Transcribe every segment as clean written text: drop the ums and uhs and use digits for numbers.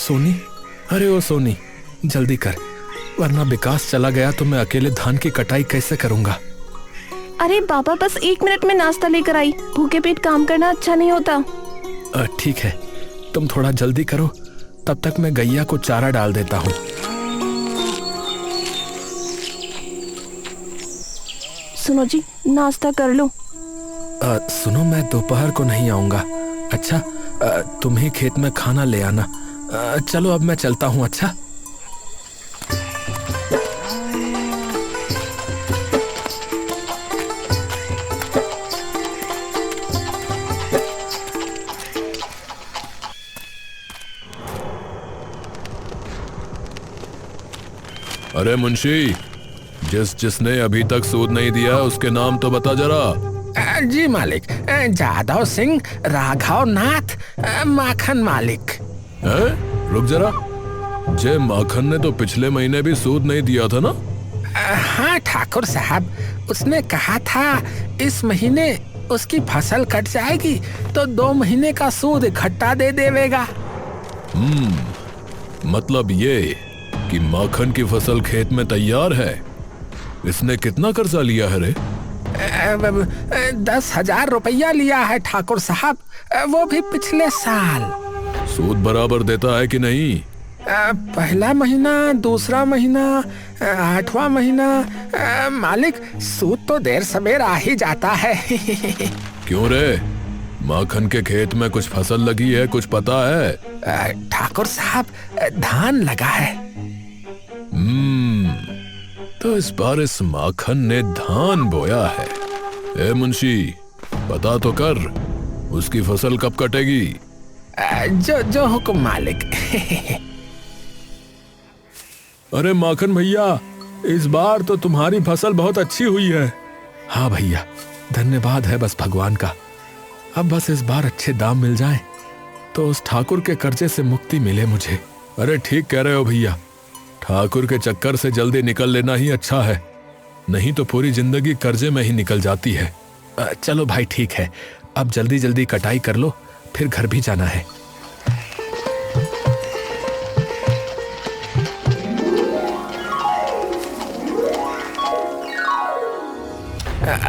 सोनी, अरे ओ सोनी, जल्दी कर, वरना विकास चला गया तो मैं अकेले धान की कटाई कैसे करूंगा। अरे पापा, बस 1 मिनट में नाश्ता लेकर आई। भूखे पेट काम करना अच्छा नहीं होता। ठीक है, तुम थोड़ा जल्दी करो, तब तक मैं गैया को चारा डाल देता हूँ। सुनो जी, नाश्ता कर लो। सुनो, मैं दोपहर को नहीं आऊंगा। अच्छा, तुम ही खेत में खाना ले आना। चलो अब मैं चलता हूँ। अच्छा, अरे मुंशी, जिसने अभी तक सूद नहीं दिया उसके नाम तो बता जरा। जी मालिक, जादव सिंह राघव नाथ माखन मालिक। रुक जरा, जे माखन ने तो पिछले महीने भी सूद नहीं दिया था ना? हाँ ठाकुर साहब, उसने कहा था इस महीने उसकी फसल कट जाएगी तो 2 महीने का सूद इकट्ठा दे देवेगा। मतलब ये कि माखन की फसल खेत में तैयार है। इसने कितना कर्जा लिया है रे? 10,000 रुपया लिया है ठाकुर साहब, वो भी पिछले साल। सूद बराबर देता है कि नहीं? पहला महीना, दूसरा महीना, 8वां महीना। मालिक, सूद तो देर सवेर आ ही जाता है। क्यों रे, माखन के खेत में कुछ फसल लगी है, कुछ पता है? ठाकुर साहब, धान लगा है। तो इस बार इस माखन ने धान बोया है। ए मुंशी, पता तो कर, उसकी फसल कब कटेगी? जो हुक्म मालिक। अरे माखन भैया, इस बार तो तुम्हारी फसल बहुत अच्छी हुई है। हाँ भैया, धन्यवाद है बस भगवान का। अब बस इस बार अच्छे दाम मिल जाएं, तो उस ठाकुर के कर्जे से मुक्ति मिले मुझे। अरे ठीक कह रहे हो भैया, ठाकुर के चक्कर से जल्दी निकल लेना ही अच्छा है, नहीं तो पूरी जिंदगी कर्जे में ही निकल जाती है। चलो भाई ठीक है, अब जल्दी जल्दी कटाई कर लो, फिर घर भी जाना है।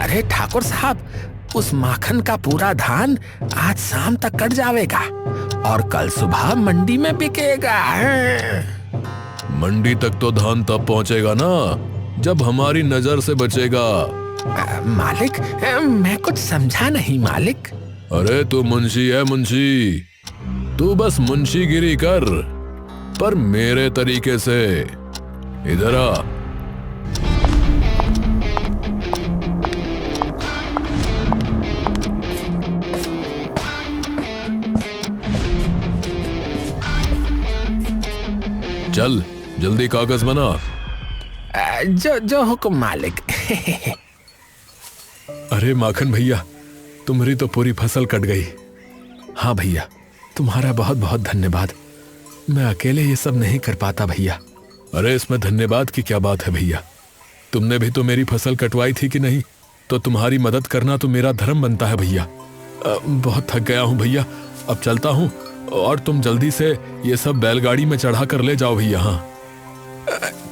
अरे ठाकुर साहब, उस माखन का पूरा धान आज शाम तक कट जाएगा और कल सुबह मंडी में बिकेगा। मंडी तक तो धान तब पहुंचेगा ना जब हमारी नजर से बचेगा। मालिक, मैं कुछ समझा नहीं मालिक। अरे तू मुंशी है मुंशी, तू बस मुंशीगिरी कर, पर मेरे तरीके से। इधर आ। चल जल्दी कागज बना। जो हुक्म मालिक। अरे माखन भैया, तुम्हारी तो पूरी फसल कट गई। हाँ भैया, तुम्हारा बहुत बहुत धन्यवाद। मैं अकेले ये सब नहीं कर पाता भैया। अरे इसमें धन्यवाद की क्या बात है भैया, तुमने भी तो मेरी फसल कटवाई थी कि नहीं, तो तुम्हारी मदद करना तो मेरा धर्म बनता है भैया। बहुत थक गया हूँ भैया, अब चलता हूँ, और तुम जल्दी से ये सब बैलगाड़ी में चढ़ा कर ले जाओ भैया। हाँ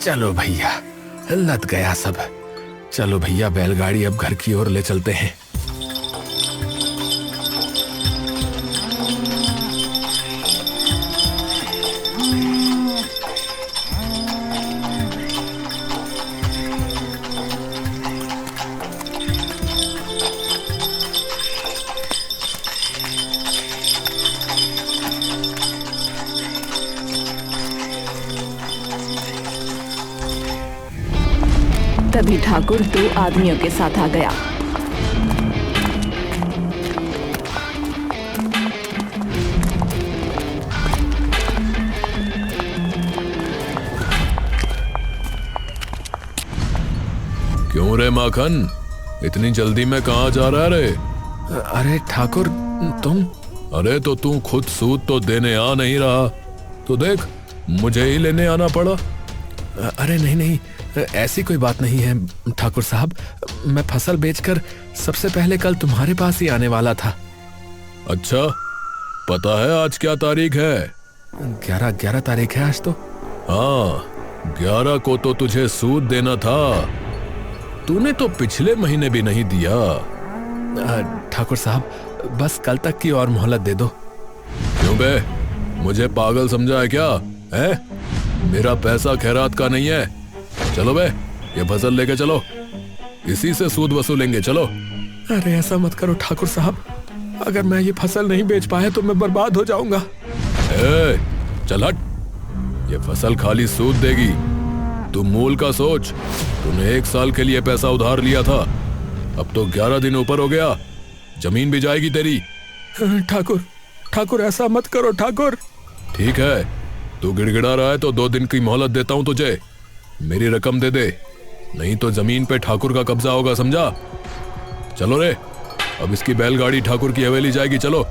चलो भैया, लद गया सब। चलो भैया, बैलगाड़ी अब घर की ओर ले चलते हैं। तभी ठाकुर 2 आदमियों के साथ आ गया। क्यों रे माखन, इतनी जल्दी में कहाँ जा रहा है रे? अरे ठाकुर तुम? अरे तो तू खुद सूद तो देने आ नहीं रहा, तो देख मुझे ही लेने आना पड़ा। अरे नहीं नहीं, ऐसी कोई बात नहीं है ठाकुर साहब, मैं फसल बेचकर सबसे पहले कल तुम्हारे पास ही आने वाला था। अच्छा, पता है आज क्या तारीख है? 11 तारीख है आज तो। हाँ, 11 को तो तुझे सूद देना था। तूने तो पिछले महीने भी नहीं दिया। ठाकुर साहब बस कल तक की और मोहलत दे दो। क्यों बे, मुझे पागल समझा है क्या? है मेरा पैसा खैरात का नहीं है। चलो बे, ये फसल लेके चलो, इसी से सूद वसूलेंगे। चलो। अरे ऐसा मत करो ठाकुर साहब, अगर मैं ये फसल नहीं बेच पाया तो मैं बर्बाद हो जाऊंगा। चल हट, ये फसल खाली सूद देगी। तू मूल का सोच। तूने 1 साल के लिए पैसा उधार लिया था, अब तो 11 दिन ऊपर हो गया, जमीन भी जाएगी तेरी। ठाकुर ऐसा मत करो ठाकुर। ठीक है, तू गिड़गिड़ा रहा है तो 2 दिन की मोहलत देता हूं तुझे। मेरी रकम दे दे, नहीं तो जमीन पे ठाकुर का कब्जा होगा, समझा? चलो रे, अब इसकी बैलगाड़ी ठाकुर की हवेली जाएगी। चलो।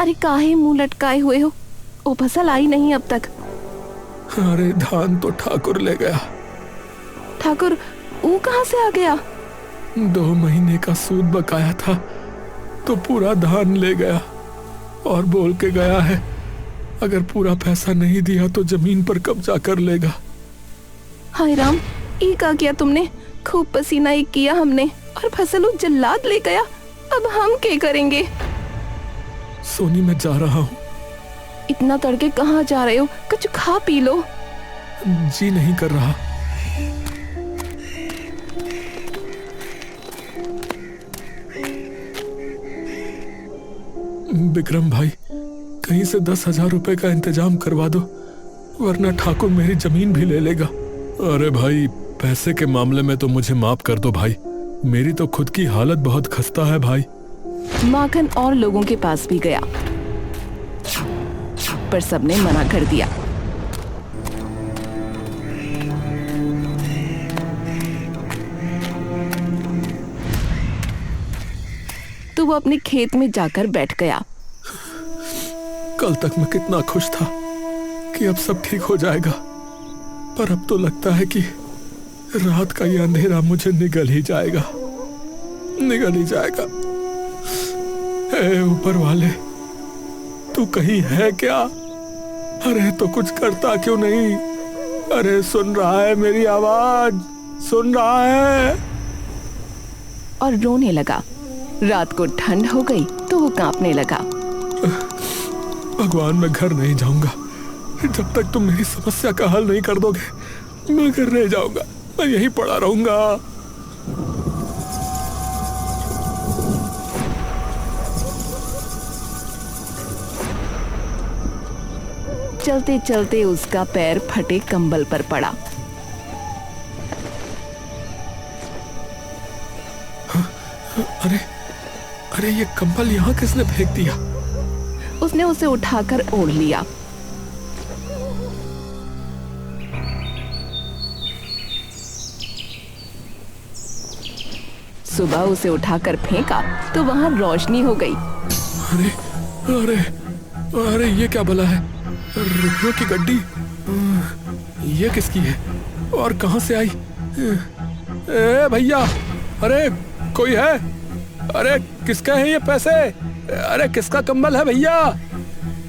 अरे काहे मुंह लटकाए हुए हो? वो फसल आई नहीं अब तक। अरे धान तो ठाकुर ले गया। ठाकुर वो कहाँ से आ गया? 2 महीने का सूद बकाया था तो पूरा धान ले गया और बोल के गया है अगर पूरा पैसा नहीं दिया तो जमीन पर कब्जा कर लेगा। हाय राम, ये क्या किया तुमने? खूब पसीना एक किया हमने और फसल वो जल्लाद ले गया। अब हम क्या करेंगे? सोनी मैं जा रहा हूँ। इतना तड़के कहाँ जा रहे हो? कुछ खा पी लो। जी नहीं कर रहा। विक्रम भाई, कहीं से 10,000 रुपए का इंतजाम करवा दो, वरना ठाकुर मेरी जमीन भी ले लेगा। अरे भाई, पैसे के मामले में तो मुझे माफ कर दो भाई, मेरी तो खुद की हालत बहुत खस्ता है भाई। माखन और लोगों के पास भी गया पर सबने मना कर दिया। तो वो अपने खेत में जाकर बैठ गया। कल तक मैं कितना खुश था कि अब सब ठीक हो जाएगा, पर अब तो लगता है कि रात का ये अंधेरा मुझे निगल ही जाएगा। हे ऊपर वाले, तू कहीं है क्या? अरे तो कुछ करता क्यों नहीं? अरे सुन रहा है मेरी आवाज? सुन रहा है? और रोने लगा। रात को ठंड हो गई तो वो कांपने लगा। भगवान, मैं घर नहीं जाऊंगा जब तक तुम मेरी समस्या का हल नहीं कर दोगे। मैं घर नहीं जाऊंगा, मैं यहीं पड़ा रहूंगा। चलते चलते उसका पैर फटे कंबल पर पड़ा। अरे ये कंबल यहाँ किसने फेंक दिया? उसने उसे उठाकर ओढ़ लिया। सुबह उसे उठाकर फेंका तो वहां रोशनी हो गई। अरे ये क्या भला है? रुपयों की गड्डी, ये किसकी है और कहां से आई? ए भैया, अरे कोई है? अरे किसका है ये पैसे? अरे किसका कंबल है भैया?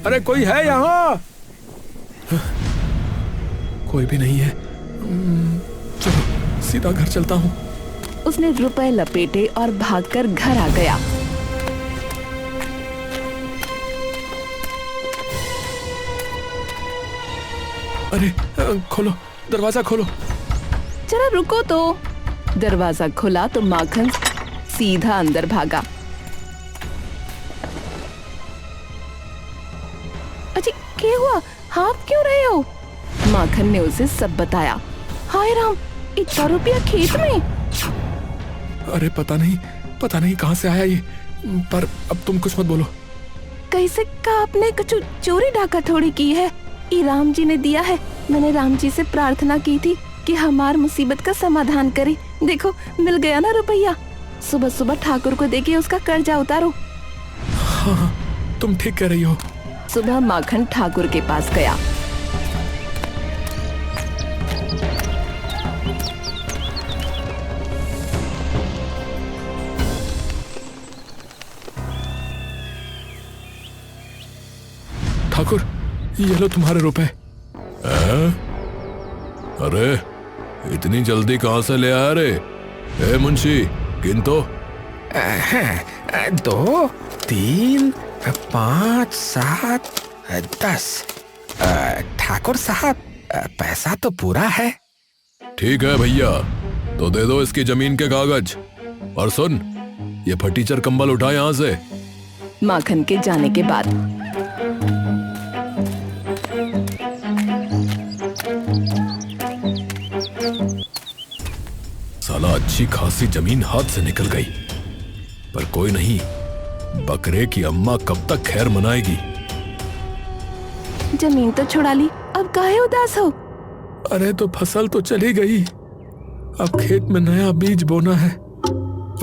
अरे कोई है यहाँ? कोई भी नहीं है। चलो सीधा घर चलता हूँ। उसने रुपए लपेटे और भागकर घर आ गया। अरे खोलो, दरवाजा खोलो। जरा रुको तो। दरवाजा खुला तो माखन सीधा अंदर भागा। अजी क्या हुआ? आप क्यों रहे हो? माखन ने उसे सब बताया। हाय राम, इतना रुपया खेत में? अरे पता नहीं कहाँ से आया ये, पर अब तुम कुछ मत बोलो। कैसे का आपने कुछ चोरी डाका थोड़ी की है, ये राम जी ने दिया है। मैंने राम जी से प्रार्थना की थी कि हमार मुसीबत का समाधान करे। देखो मिल गया ना रुपया। सुबह सुबह ठाकुर को देके उसका कर्जा उतारो। हाँ, तुम ठीक कह रही हो। सुबह माखन ठाकुर के पास गया। ठाकुर, ये लो तुम्हारे रुपए। अरे इतनी जल्दी कहाँ से ले आया रे? ए मुंशी, गिन तो। 2 3 5 7 10। ठाकुर साहब, पैसा तो पूरा है। ठीक है भैया, तो दे दो इसकी जमीन के कागज। और सुन, ये फटीचर कंबल उठा यहाँ से। माखन के जाने के बाद साला अच्छी खासी जमीन हाथ से निकल गई, पर कोई नहीं, बकरे की अम्मा कब तक खैर मनाएगी। जमीन तो छुड़ा ली, अब काहे उदास हो? अरे तो फसल तो चली गई, अब खेत में नया बीज बोना है,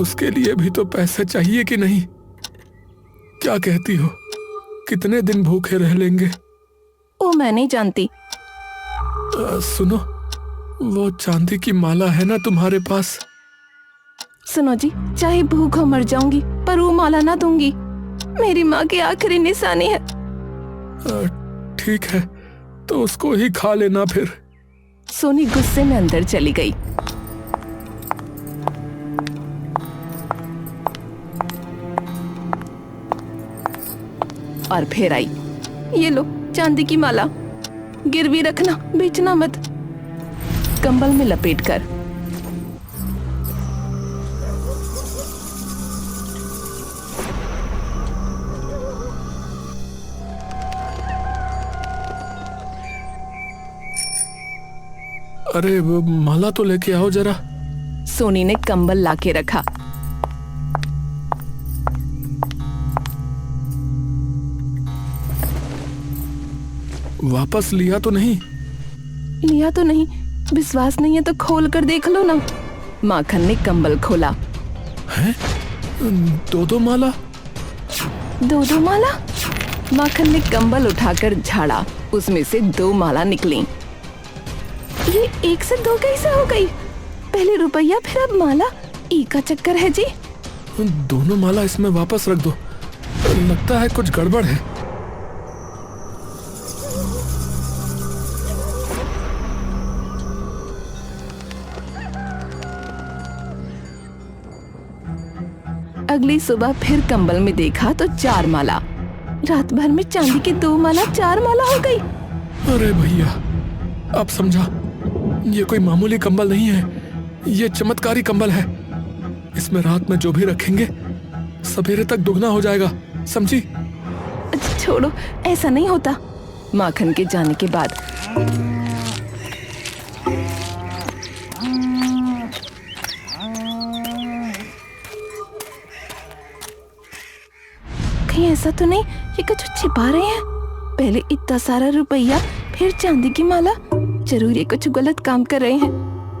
उसके लिए भी तो पैसे चाहिए कि नहीं? क्या कहती हो, कितने दिन भूखे रह लेंगे? ओ मैं नहीं जानती। सुनो, वो चांदी की माला है ना तुम्हारे पास? सुनो जी, चाहे भूख हो मर जाऊंगी, पर वो माला ना दूंगी। मेरी माँ की आखिरी निशानी है। ठीक है, तो उसको ही खा लेना फिर। सोनी गुस्से में अंदर चली गई। और फिर आई। ये लो चांदी की माला, गिरवी रखना, बेचना मत। कंबल में लपेटकर अरे वो माला तो लेके आओ जरा। सोनी ने कंबल लाके रखा। वापस लिया तो नहीं? लिया तो नहीं, विश्वास नहीं है तो खोल कर देख लो ना। माखन ने कंबल खोला। हैं? 2 माला? 2 माला? माखन ने कंबल उठाकर झाड़ा, उसमें से 2 माला निकली। ये 1 से 2 कैसे हो गई? पहले रुपया फिर अब माला, ई का चक्कर है जी। दोनों माला इसमें वापस रख दो, लगता है कुछ गड़बड़ है। अगली सुबह फिर कंबल में देखा तो 4 माला। रात भर में चांदी की 2 माला 4 माला हो गई। अरे भैया, अब समझा, ये कोई मामूली कंबल नहीं है, ये चमत्कारी कंबल है। इसमें रात में जो भी रखेंगे सवेरे तक दुगना हो जाएगा, समझी? छोड़ो, ऐसा नहीं होता। माखन के जाने के बाद कहीं ऐसा तो नहीं ये कुछ छिपा रहे हैं? पहले इतना सारा रुपया, फिर चांदी की माला। जरूर ये कुछ गलत काम कर रहे हैं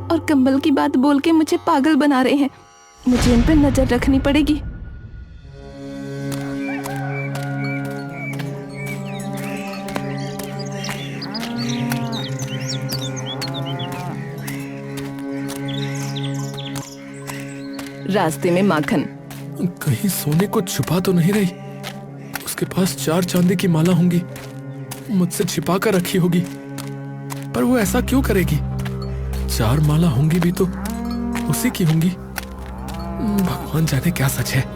और कंबल की बात बोल के मुझे पागल बना रहे हैं। मुझे इन पर नजर रखनी पड़ेगी। रास्ते में माखन, कहीं सोने को छुपा तो नहीं रही? उसके पास 4 चांदी की माला होंगी, मुझसे छिपा कर रखी होगी, पर वो ऐसा क्यों करेगी? 4 माला होंगी भी तो उसी की होंगी। भगवान जाने क्या सच है।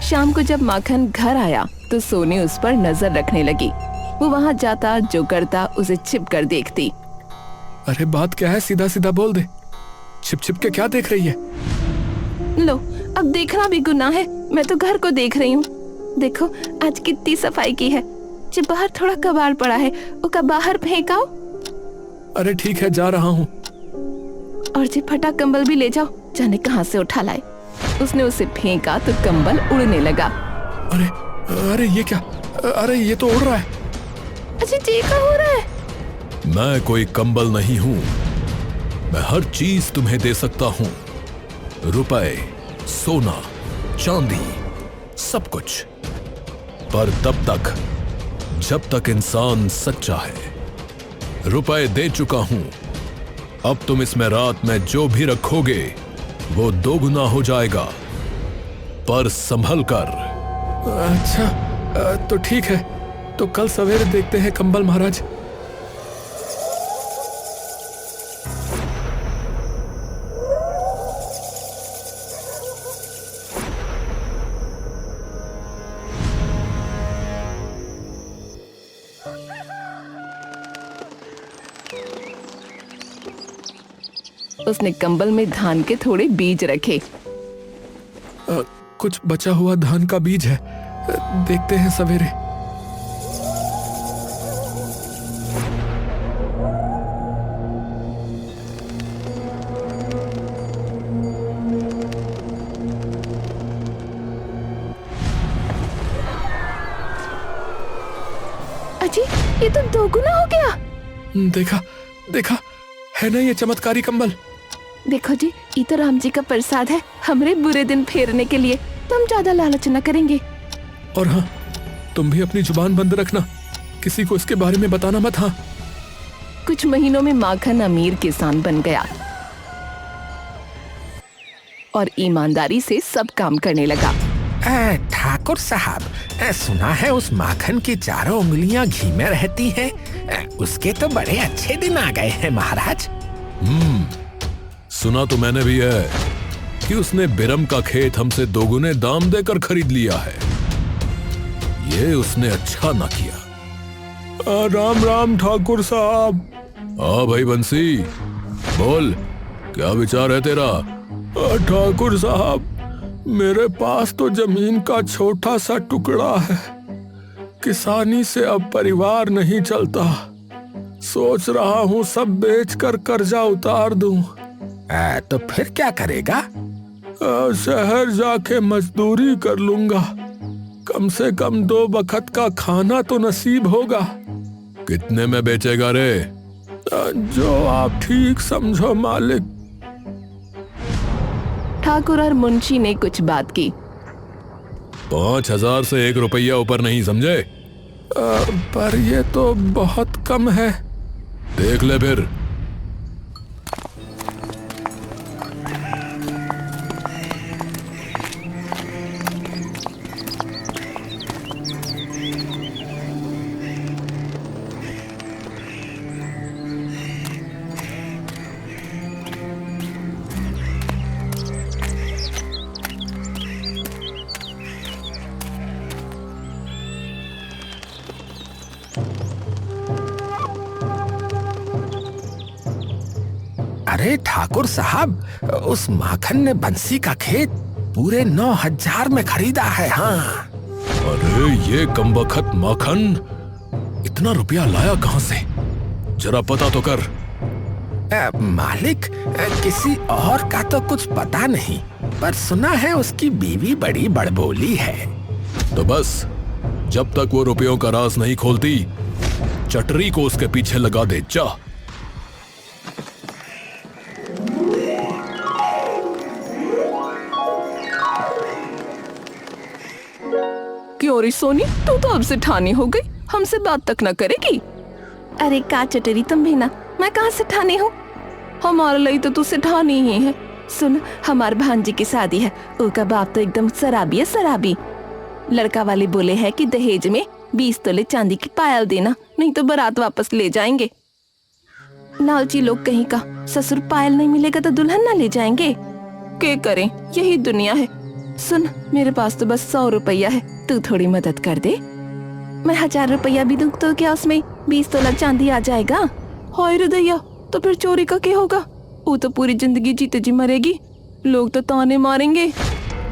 शाम को जब माखन घर आया तो सोनी उस पर नजर रखने लगी। वो वहाँ जाता, जो करता उसे छिप कर देखती। अरे बात क्या है, सीधा सीधा बोल दे। छिप छिप के क्या देख रही है? लो, अब देखना भी गुनाह है। मैं तो घर को देख रही हूँ। देखो आज कितनी सफाई की है। जो बाहर थोड़ा कबाड़ पड़ा है वो का बाहर फेंकाओ। अरे ठीक है, जा रहा हूँ। और जी फटा कंबल भी ले जाओ, जाने कहाँ से उठा लाए। उसने उसे फेंका तो कंबल उड़ने लगा। अरे अरे ये क्या? अरे ये तो उड़ रहा है। अच्छा जी क्या हो रहा है? मैं कोई कंबल नहीं हूं, मैं हर चीज तुम्हें दे सकता हूं। रुपए, सोना, चांदी, सब कुछ। पर तब तक जब तक इंसान सच्चा है। रुपए दे चुका हूं, अब तुम इसमें रात में जो भी रखोगे वो दोगुना हो जाएगा, पर संभल कर। अच्छा तो ठीक है, तो कल सवेरे देखते हैं कंबल महाराज। उसने कंबल में धान के थोड़े बीज रखे। कुछ बचा हुआ धान का बीज है, देखते हैं सवेरे। अजी ये तो दोगुना हो गया। देखा देखा, है ना ये चमत्कारी कंबल? देखो जी, ये तो राम जी का प्रसाद है हमरे बुरे दिन फेरने के लिए। तो हम ज्यादा लालच न करेंगे। और हाँ, तुम भी अपनी जुबान बंद रखना, किसी को इसके बारे में बताना मत। हाँ, कुछ महीनों में माखन अमीर किसान बन गया और ईमानदारी से सब काम करने लगा। ठाकुर साहब, सुना है उस माखन की चारों उंगलियां घी में रहती हैं। उसके तो बड़े अच्छे दिन आ गए हैं महाराज। सुना तो मैंने भी है कि उसने बिरम का खेत हमसे दोगुने दाम देकर खरीद लिया है। ये उसने अच्छा ना किया। राम राम ठाकुर साहब। हाँ भाई बंसी, बोल, क्या विचार है तेरा? ठाकुर साहब, मेरे पास तो जमीन का छोटा सा टुकड़ा है। किसानी से अब परिवार नहीं चलता। सोच रहा हूँ सब बेचकर कर्जा उतार दूं। तो फिर क्या करेगा? शहर जाके मजदूरी कर लूंगा। कम से कम 2 वक्त का खाना तो नसीब होगा। कितने में बेचेगा रे? जो आप ठीक समझो मालिक। ठाकुर और मुंशी ने कुछ बात की। 5,000 से 1 रुपया ऊपर नहीं, समझे? पर ये तो बहुत कम है। देख ले फिर। अरे ठाकुर साहब, उस माखन ने बंसी का खेत पूरे 9,000 में खरीदा है। हाँ। अरे ये कमबख्त माखन इतना रुपया लाया कहां से? जरा पता तो कर। मालिक, किसी और का तो कुछ पता नहीं, पर सुना है उसकी बीवी बड़ी बड़बोली है। तो बस, जब तक वो रुपयों का राज नहीं खोलती, चटरी को उसके पीछे लगा दे। जा। क्यों रे सोनी, तू तो अब से ठानी हो गई, हमसे बात तक न करेगी। अरे का चटरी तुम भी ना, मैं कहाँ से ठानी हूँ? हमारे लिए तो तू से ठानी ही है। सुन, हमार भांजी की शादी है, उसका बाप तो एकदम शराबी है, शराबी। लड़का वाले बोले हैं कि दहेज में 20 तोले चांदी की पायल देना, नहीं तो बारात वापस ले जाएंगे। लालची लोग कहीं का, ससुर पायल नहीं मिलेगा तो दुल्हन ना ले जाएंगे। क्या करें, यही दुनिया है। सुन, मेरे पास तो बस 100 रुपया है, तू थोड़ी मदद कर दे। मैं 1000 रुपया भी दूं तो क्या उसमें 20 तोला चांदी आ जाएगा? हाय रे दैया, तो फिर चोरी का क्या होगा? वो तो पूरी जिंदगी जीते जी मरेगी, लोग तो ताने मारेंगे।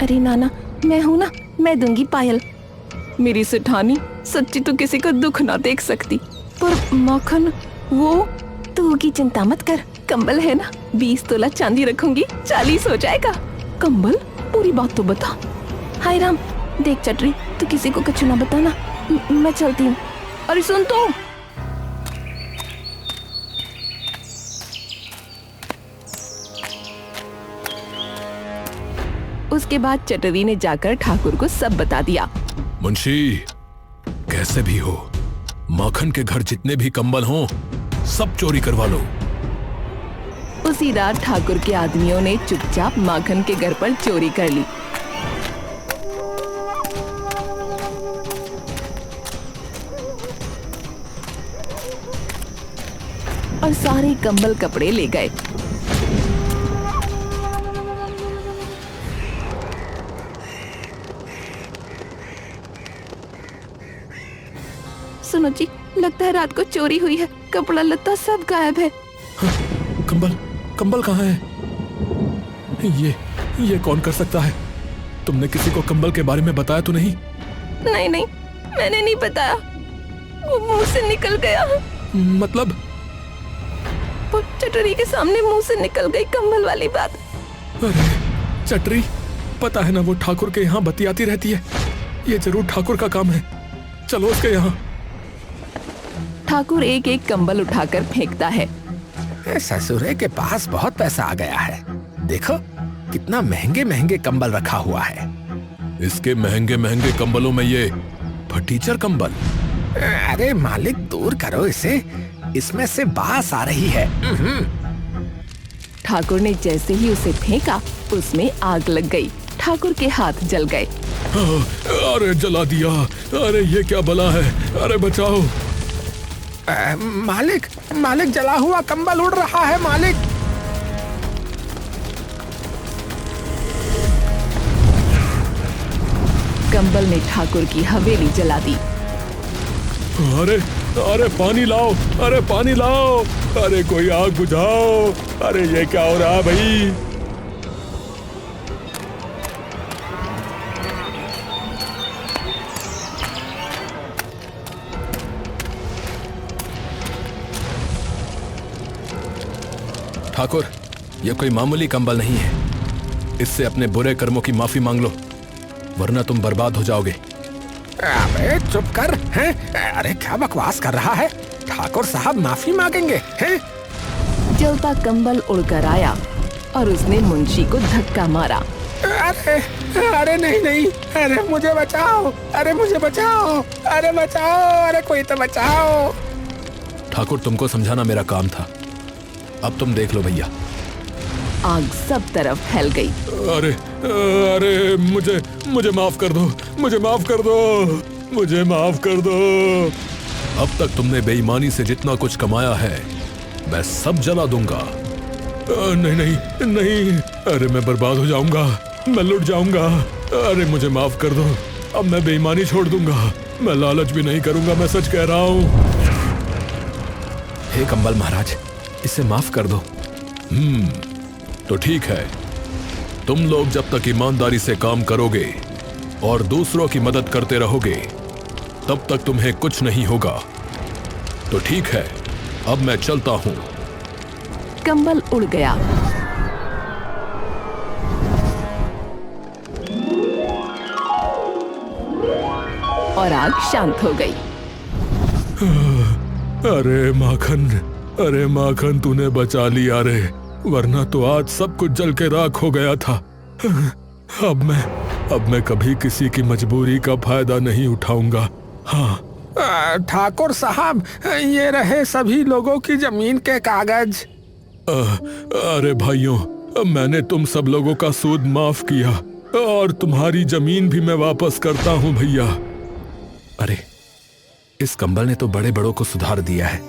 अरे नाना, मैं हूँ ना, मैं दूंगी पायल। मेरी सेठानी सच्ची तो किसी का दुख ना देख सकती, पर माखन वो तू की चिंता मत कर, कंबल है ना, 20 तोला चांदी रखूंगी, 40 हो जाएगा। कंबल? पूरी बात तो बता। हाय राम, देख चटरी, तू किसी को कुछ ना बताना, मैं चलती हूँ। अरे सुन तो। उसके बाद चटरी ने जाकर ठाकुर को सब बता दिया। मुंशी, कैसे भी हो, माखन के घर जितने भी कंबल हों सब चोरी करवा लो। उसी रात ठाकुर के आदमियों ने चुपचाप माखन के घर पर चोरी कर ली। और सारे कंबल कपड़े ले गए। सुनो जी, लगता है रात को चोरी हुई है, कपड़ा लत्ता सब गायब है। कंबल कहाँ है? ये कौन कर सकता है? तुमने किसी को कंबल के बारे में बताया तो नहीं? नहीं, मैंने नहीं बताया, वो मुंह से निकल गया। मतलब? वो चटरी के सामने मुंह से निकल गई कंबल वाली बात। अरे चटरी, पता है ना वो ठाकुर के यहाँ बतियाती रहती है, ये जरूर ठाकुर का काम है, चलो उसके यहाँ। ठाकुर एक एक कंबल उठाकर फेंकता है। ससुरे के पास बहुत पैसा आ गया है, देखो कितना महंगे महंगे कंबल रखा हुआ है। इसके महंगे महंगे कंबलों में ये फटीचर कंबल। अरे मालिक, दूर करो इसे, इसमें से बास आ रही है। ठाकुर ने जैसे ही उसे फेंका, उसमें आग लग गई। ठाकुर के हाथ जल गए। अरे जला दिया, अरे ये क्या बला है, अरे बचाओ। मालिक, जला हुआ कंबल उड़ रहा है मालिक। कंबल ने ठाकुर की हवेली जला दी। अरे पानी लाओ, अरे पानी लाओ, अरे कोई आग बुझाओ, अरे ये क्या हो रहा है भाई? ठाकुर, ये कोई मामूली कंबल नहीं है, इससे अपने बुरे कर्मों की माफी मांग लो, वरना तुम बर्बाद हो जाओगे। अबे चुप कर, हैं? अरे क्या बकवास कर रहा है? ठाकुर साहब माफी मांगेंगे, हैं? जलता कंबल उड़कर आया और उसने मुंशी को धक्का मारा। अरे नहीं, अरे मुझे बचाओ, अरे मुझे बचाओ, अरे बचाओ, अरे कोई तो बचाओ। ठाकुर, तुमको समझाना मेरा काम था, अब तुम देख लो भैया। आग सब तरफ फैल गई। अरे मुझे माफ कर दो, मुझे माफ कर दो, मुझे माफ कर दो। अब तक तुमने बेईमानी से जितना कुछ कमाया है मैं सब जला दूंगा। नहीं, अरे मैं बर्बाद हो जाऊंगा, मैं लुट जाऊंगा, अरे मुझे माफ कर दो, अब मैं बेईमानी छोड़ दूंगा, मैं लालच भी नहीं करूंगा, मैं सच कह रहा हूँ। हे कंबल महाराज, इसे माफ कर दो। तो ठीक है, तुम लोग जब तक ईमानदारी से काम करोगे और दूसरों की मदद करते रहोगे तब तक तुम्हें कुछ नहीं होगा। तो ठीक है, अब मैं चलता हूं। कंबल उड़ गया। और आग शांत हो गई। अरे माखन, तूने बचा लिया रे, वरना तो आज सब कुछ जल के राख हो गया था। अब मैं कभी किसी की मजबूरी का फायदा नहीं उठाऊंगा। हाँ। ठाकुर साहब, ये रहे सभी लोगों की जमीन के कागज। अरे भाइयों, मैंने तुम सब लोगों का सूद माफ किया और तुम्हारी जमीन भी मैं वापस करता हूँ भैया। अरे इस कंबल ने तो बड़े बड़ों को सुधार दिया है,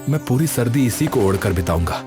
मैं पूरी सर्दी इसी को ओढ़कर बिताऊंगा।